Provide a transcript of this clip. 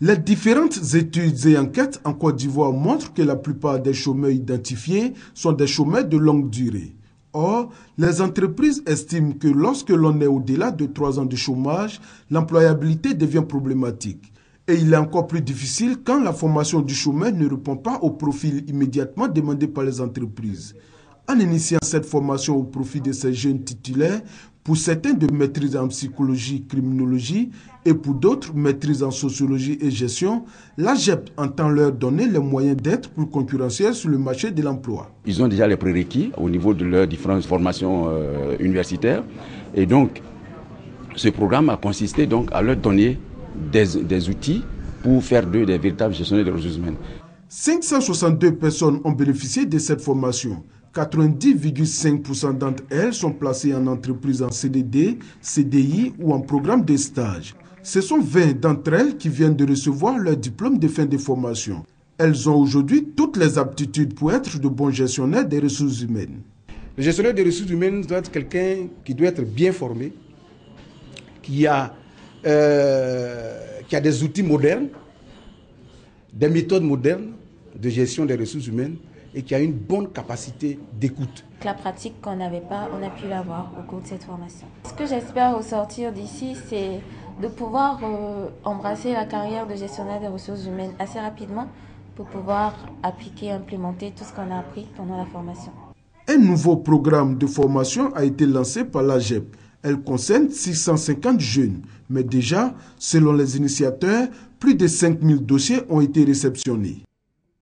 Les différentes études et enquêtes en Côte d'Ivoire montrent que la plupart des chômeurs identifiés sont des chômeurs de longue durée. Or, les entreprises estiment que lorsque l'on est au-delà de 3 ans de chômage, l'employabilité devient problématique. Et il est encore plus difficile quand la formation du chômeur ne répond pas au profil immédiatement demandé par les entreprises. En initiant cette formation au profit de ces jeunes titulaires, pour certains de maîtrise en psychologie, criminologie et pour d'autres maîtrise en sociologie et gestion, l'AGEP entend leur donner les moyens d'être plus concurrentiels sur le marché de l'emploi. Ils ont déjà les prérequis au niveau de leurs différentes formations universitaires et donc ce programme a consisté donc à leur donner des outils pour faire d'eux des véritables gestionnaires des ressources humaines. 562 personnes ont bénéficié de cette formation. 90,5% d'entre elles sont placées en entreprise en CDD, CDI ou en programme de stage. Ce sont 20 d'entre elles qui viennent de recevoir leur diplôme de fin de formation. Elles ont aujourd'hui toutes les aptitudes pour être de bons gestionnaires des ressources humaines. Le gestionnaire des ressources humaines doit être quelqu'un qui doit être bien formé, qui a des outils modernes, des méthodes modernes de gestion des ressources humaines et qui a une bonne capacité d'écoute. La pratique qu'on n'avait pas, on a pu l'avoir au cours de cette formation. Ce que j'espère ressortir d'ici, c'est de pouvoir embrasser la carrière de gestionnaire des ressources humaines assez rapidement pour pouvoir appliquer, implémenter tout ce qu'on a appris pendant la formation. Un nouveau programme de formation a été lancé par l'AGEP. Elle concerne 650 jeunes, mais déjà, selon les initiateurs, plus de 5000 dossiers ont été réceptionnés.